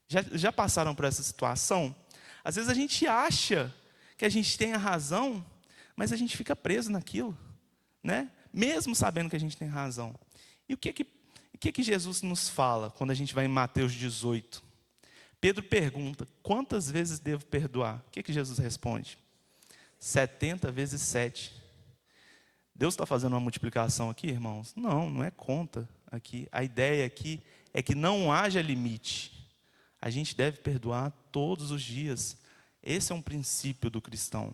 Já passaram por essa situação? Às vezes a gente acha que a gente tem a razão, mas a gente fica preso naquilo, né? Mesmo sabendo que a gente tem razão. E o que Jesus nos fala quando a gente vai em Mateus 18? Pedro pergunta, quantas vezes devo perdoar? O que Jesus responde? 70 vezes 7. Deus está fazendo uma multiplicação aqui, irmãos? Não, não é conta aqui. A ideia aqui é que não haja limite. A gente deve perdoar todos os dias. Esse é um princípio do cristão,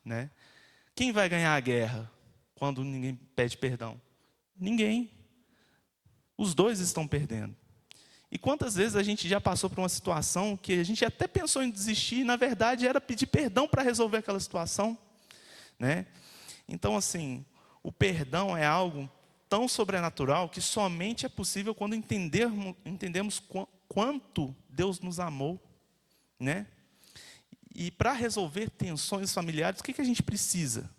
né? Quem vai ganhar a guerra quando ninguém pede perdão? Ninguém. Os dois estão perdendo. E quantas vezes a gente já passou por uma situação que a gente até pensou em desistir, e na verdade era pedir perdão para resolver aquela situação, né? Então, assim, o perdão é algo tão sobrenatural que somente é possível quando entendemos quanto Deus nos amou, né? E para resolver tensões familiares, o que a gente precisa?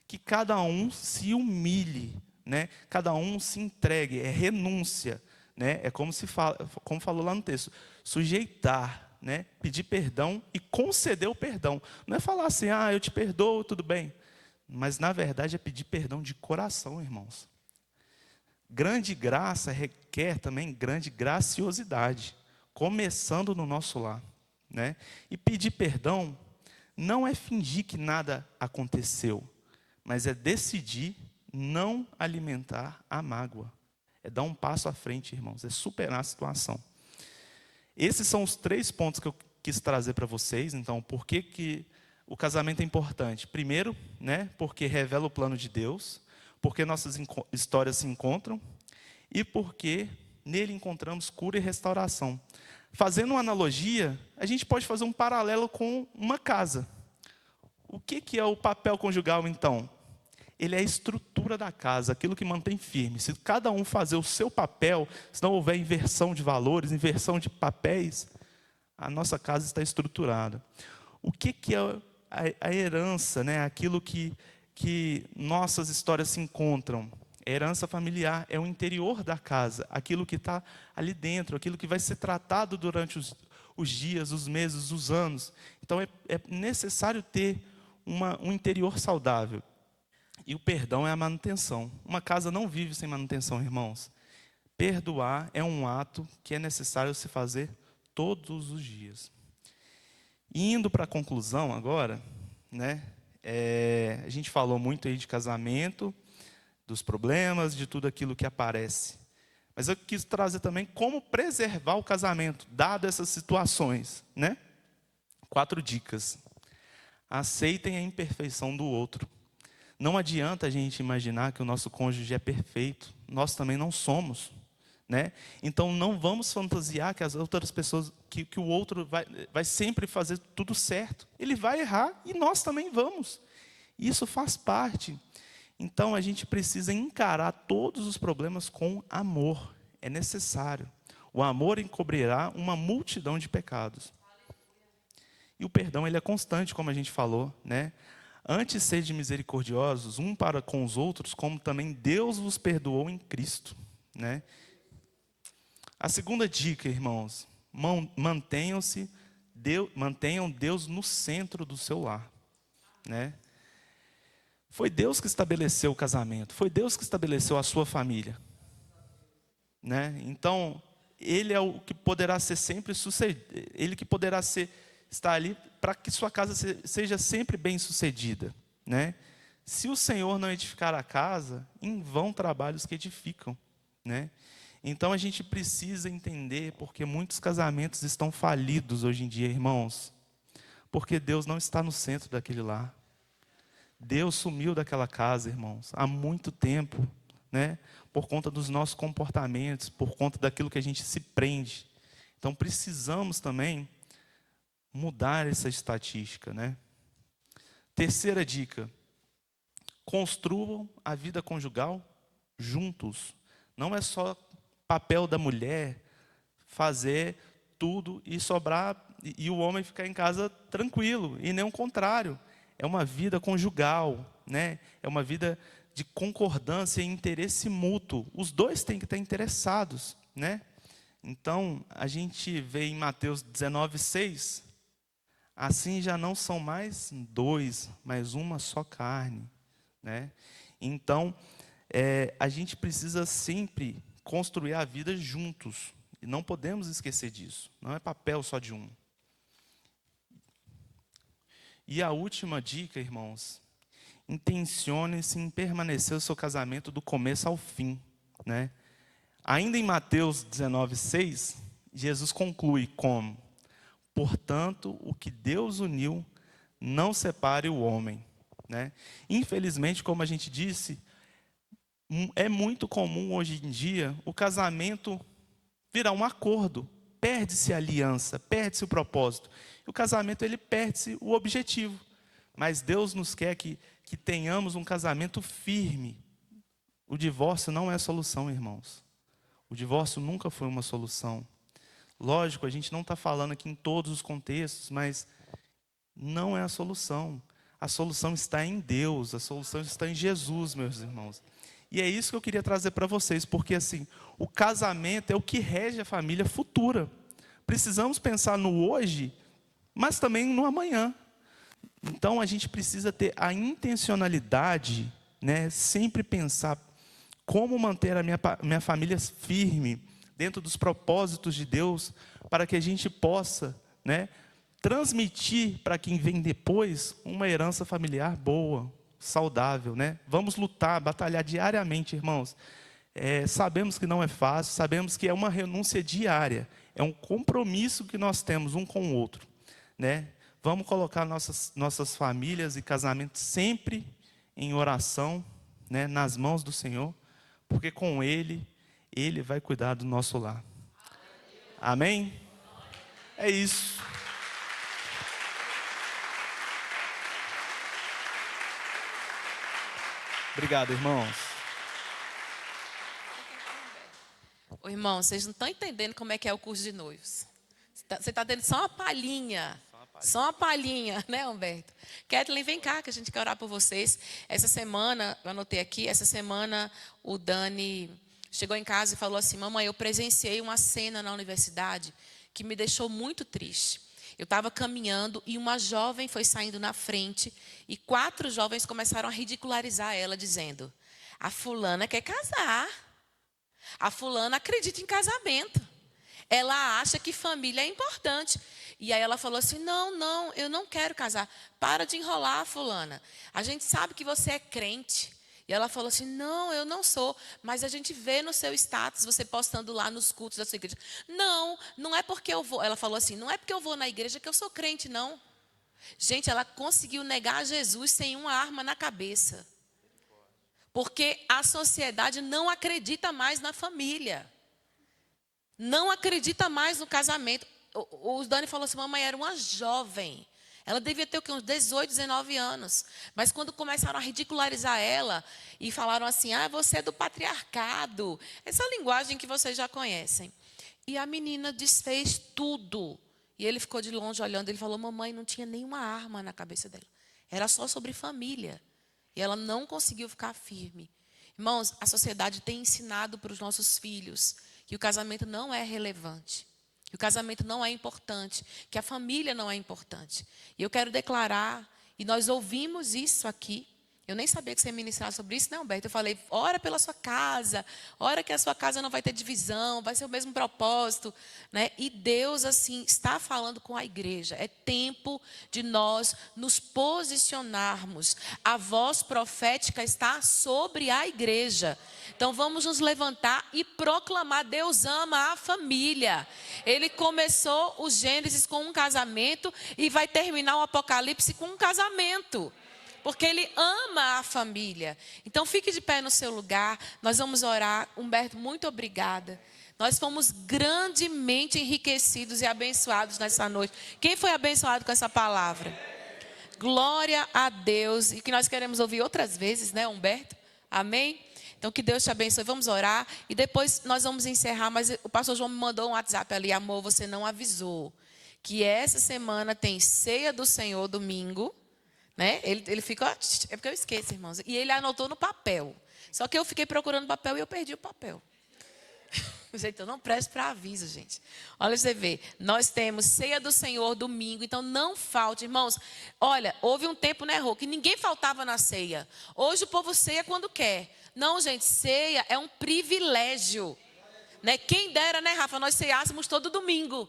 Que cada um se humilhe, né? Cada um se entregue, é renúncia, né? É como falou lá no texto, sujeitar, né? Pedir perdão e conceder o perdão. Não é falar assim, eu te perdoo, tudo bem. Mas na verdade é pedir perdão de coração, irmãos. Grande graça requer também grande graciosidade, começando no nosso lar, né? E pedir perdão não é fingir que nada aconteceu, mas é decidir não alimentar a mágoa. É dar um passo à frente, irmãos, é superar a situação. Esses são os 3 pontos que eu quis trazer para vocês. Então, por que o casamento é importante? Primeiro, né, porque revela o plano de Deus, porque nossas histórias se encontram e porque nele encontramos cura e restauração. Fazendo uma analogia, a gente pode fazer um paralelo com uma casa. O que é o papel conjugal, então? Ele é a estrutura da casa, aquilo que mantém firme. Se cada um fazer o seu papel, se não houver inversão de valores, inversão de papéis, a nossa casa está estruturada. O que é a herança, né? Aquilo que nossas histórias se encontram? A herança familiar é o interior da casa, aquilo que está ali dentro, aquilo que vai ser tratado durante os dias, os meses, os anos. Então é necessário ter um interior saudável. E o perdão é a manutenção. Uma casa não vive sem manutenção, irmãos. Perdoar é um ato que é necessário se fazer todos os dias. Indo para a conclusão agora, né? A gente falou muito aí de casamento, dos problemas, de tudo aquilo que aparece. Mas eu quis trazer também como preservar o casamento, dado essas situações, né? 4 dicas. Aceitem a imperfeição do outro. Não adianta a gente imaginar que o nosso cônjuge é perfeito. Nós também não somos, né? Então não vamos fantasiar que as outras pessoas, que o outro vai sempre fazer tudo certo. Ele vai errar e nós também vamos. Isso faz parte. Então a gente precisa encarar todos os problemas com amor. É necessário. O amor encobrirá uma multidão de pecados. E o perdão, ele é constante, como a gente falou, né? Antes sede misericordiosos, um para com os outros, como também Deus vos perdoou em Cristo, né? A segunda dica, irmãos, mantenham Deus no centro do seu lar, né? Foi Deus que estabeleceu o casamento, foi Deus que estabeleceu a sua família, né? Então, Ele é o que poderá ser sempre sucedido, Ele que poderá estar ali para que sua casa seja sempre bem sucedida, né? Se o Senhor não edificar a casa, em vão trabalhos que edificam, né? Então a gente precisa entender porque muitos casamentos estão falidos hoje em dia, irmãos, porque Deus não está no centro daquele lar. Deus sumiu daquela casa, irmãos, há muito tempo, né? Por conta dos nossos comportamentos, por conta daquilo que a gente se prende. Então precisamos também mudar essa estatística, né? Terceira dica: construam a vida conjugal juntos. Não é só papel da mulher fazer tudo e sobrar e o homem ficar em casa tranquilo, e nem o contrário. É uma vida conjugal, né? É uma vida de concordância e interesse mútuo. Os dois têm que estar interessados, né? Então, a gente vê em Mateus 19:6, assim já não são mais dois, mas uma só carne, né? Então, a gente precisa sempre construir a vida juntos. E não podemos esquecer disso. Não é papel só de um. E a última dica, irmãos: intencione-se em permanecer o seu casamento do começo ao fim, né? Ainda em Mateus 19:6, Jesus conclui como: portanto, o que Deus uniu, não separe o homem, né? Infelizmente, como a gente disse, é muito comum hoje em dia o casamento virar um acordo. Perde-se a aliança, perde-se o propósito. E o casamento, ele perde-se o objetivo. Mas Deus nos quer que tenhamos um casamento firme. O divórcio não é a solução, irmãos. O divórcio nunca foi uma solução. Lógico, a gente não está falando aqui em todos os contextos, mas não é a solução. A solução está em Deus, a solução está em Jesus, meus irmãos. E é isso que eu queria trazer para vocês, porque assim, o casamento é o que rege a família futura. Precisamos pensar no hoje, mas também no amanhã. Então a gente precisa ter a intencionalidade, né? Sempre pensar como manter a minha família firme dentro dos propósitos de Deus, para que a gente possa, né, transmitir para quem vem depois uma herança familiar boa, saudável, né? Vamos lutar, batalhar diariamente, irmãos. Sabemos que não é fácil, sabemos que é uma renúncia diária, é um compromisso que nós temos um com o outro, né? Vamos colocar nossas famílias e casamentos sempre em oração, né, nas mãos do Senhor, porque com Ele vai cuidar do nosso lar. Amém? É isso. Obrigado, irmãos. Ô, irmão, vocês não estão entendendo como é que é o curso de noivos. Você está tendo só uma palhinha. Só uma palhinha, né, Humberto? Kathleen, vem cá, que a gente quer orar por vocês. Essa semana, eu anotei aqui, essa semana o Dani chegou em casa e falou assim: mamãe, eu presenciei uma cena na universidade que me deixou muito triste. Eu estava caminhando e uma jovem foi saindo na frente e 4 jovens começaram a ridicularizar ela, dizendo: a fulana quer casar. A fulana acredita em casamento. Ela acha que família é importante. E aí ela falou assim: não, eu não quero casar. Para de enrolar, fulana. A gente sabe que você é crente. E ela falou assim: não, eu não sou. Mas a gente vê no seu status, você postando lá nos cultos da sua igreja. Não é porque eu vou. Ela falou assim: não é porque eu vou na igreja que eu sou crente, não. Gente, ela conseguiu negar Jesus sem uma arma na cabeça. Porque a sociedade não acredita mais na família. Não acredita mais no casamento. O Dani falou assim: mamãe, era uma jovem. Ela devia ter o quê? Uns 18, 19 anos. Mas quando começaram a ridicularizar ela e falaram assim: você é do patriarcado. Essa linguagem que vocês já conhecem. E a menina desfez tudo. E ele ficou de longe olhando. Ele falou: mamãe, não tinha nenhuma arma na cabeça dela. Era só sobre família. E ela não conseguiu ficar firme. Irmãos, a sociedade tem ensinado para os nossos filhos que o casamento não é relevante. Que o casamento não é importante, que a família não é importante. E eu quero declarar, e nós ouvimos isso aqui. Eu nem sabia que você ia ministrar sobre isso, né, Humberto? Eu falei: ora pela sua casa, ora que a sua casa não vai ter divisão, vai ser o mesmo propósito, né? E Deus, assim, está falando com a igreja. É tempo de nós nos posicionarmos. A voz profética está sobre a igreja. Então vamos nos levantar e proclamar: Deus ama a família. Ele começou o Gênesis com um casamento e vai terminar o Apocalipse com um casamento. Porque Ele ama a família. Então fique de pé no seu lugar. Nós vamos orar. Humberto, muito obrigada. Nós fomos grandemente enriquecidos e abençoados nessa noite. Quem foi abençoado com essa palavra? Glória a Deus. E que nós queremos ouvir outras vezes, né, Humberto? Amém? Então, que Deus te abençoe. Vamos orar e depois nós vamos encerrar. Mas o pastor João me mandou um WhatsApp ali. Amor, você não avisou que essa semana tem ceia do Senhor domingo. Né? Ele fica... É porque eu esqueço, irmãos. E ele anotou no papel. Só que eu fiquei procurando papel e eu perdi o papel. Gente, eu não presto para aviso, gente. Olha, você vê, nós temos ceia do Senhor domingo, então não falte, irmãos. Olha, houve um tempo, né, Rô, que ninguém faltava na ceia. Hoje o povo ceia quando quer. Não, gente, ceia é um privilégio. Né? Quem dera, né, Rafa, nós ceiássemos todo domingo.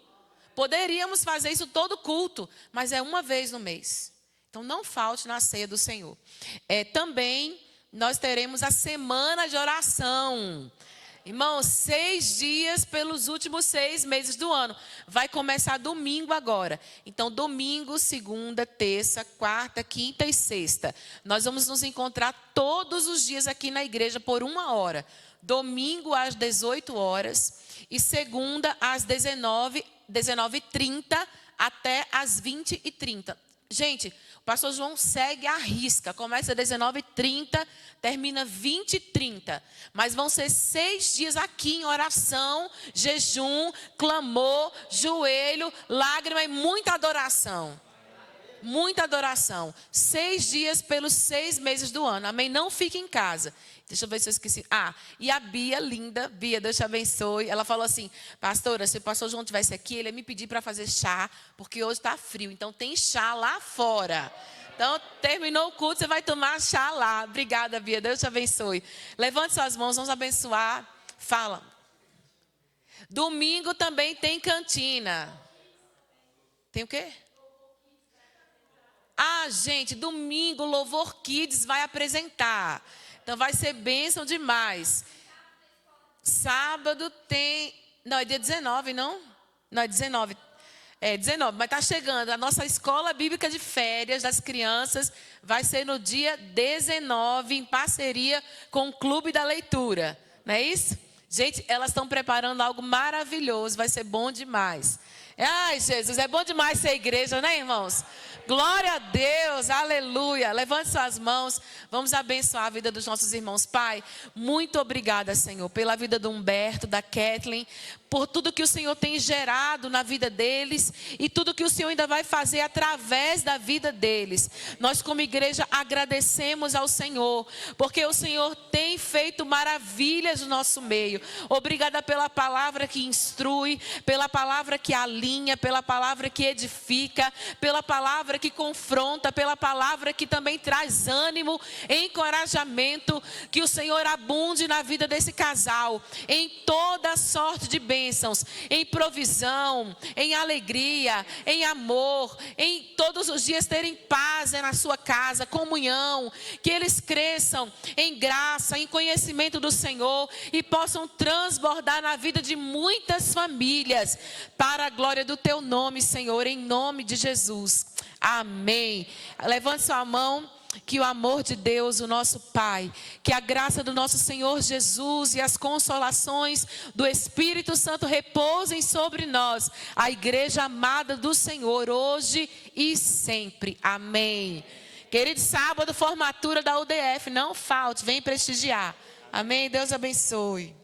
Poderíamos fazer isso todo culto, mas é uma vez no mês. Então não falte na ceia do Senhor. Também nós teremos a semana de oração. Irmãos, 6 dias pelos últimos 6 meses do ano. Vai começar domingo agora. Então, domingo, segunda, terça, quarta, quinta e sexta. Nós vamos nos encontrar todos os dias aqui na igreja por 1 hora. Domingo às 18 horas e segunda às 19h30 até às 20h30. Gente, o pastor João segue à risca. Começa às 19h30, termina 20h30. Mas vão ser 6 dias aqui em oração, jejum, clamor, joelho, lágrima e muita adoração. Muita adoração. 6 dias pelos 6 meses do ano. Amém? Não fique em casa. Deixa eu ver se eu esqueci. E a Bia, linda, Bia, Deus te abençoe. Ela falou assim, pastora, se o pastor João estivesse aqui, ele ia me pedir para fazer chá, porque hoje está frio. Então tem chá lá fora. Então, terminou o culto, você vai tomar chá lá. Obrigada, Bia, Deus te abençoe. Levante suas mãos, vamos abençoar. Fala. Domingo também tem cantina. Tem o quê? Gente, domingo o Louvor Kids vai apresentar. Então vai ser bênção demais. Sábado tem... Não, é dia 19, não? Não, é 19. É 19, mas está chegando. A nossa escola bíblica de férias das crianças vai ser no dia 19, em parceria com o Clube da Leitura. Não é isso? Gente, elas estão preparando algo maravilhoso. Vai ser bom demais. Ai, Jesus, é bom demais ser igreja, né, irmãos? Glória a Deus, aleluia. Levante suas mãos, vamos abençoar a vida dos nossos irmãos. Pai, muito obrigada, Senhor, pela vida do Humberto, da Kathleen, por tudo que o Senhor tem gerado na vida deles e tudo que o Senhor ainda vai fazer através da vida deles. Nós, como igreja, agradecemos ao Senhor, porque o Senhor tem feito maravilhas no nosso meio. Obrigada pela palavra que instrui, pela palavra que alinha, pela palavra que edifica, pela palavra que confronta, pela palavra que também traz ânimo, encorajamento. Que o Senhor abunde na vida desse casal, em toda sorte de bênçãos, em provisão, em alegria, em amor, em todos os dias terem paz na sua casa, comunhão, que eles cresçam em graça, em conhecimento do Senhor e possam transbordar na vida de muitas famílias, para a glória do teu nome, Senhor, em nome de Jesus. Amém. Levante sua mão. Que o amor de Deus, o nosso Pai, que a graça do nosso Senhor Jesus e as consolações do Espírito Santo repousem sobre nós, a igreja amada do Senhor, hoje e sempre. Amém. Querido, sábado, formatura da UDF, não falte, vem prestigiar. Amém. Deus abençoe.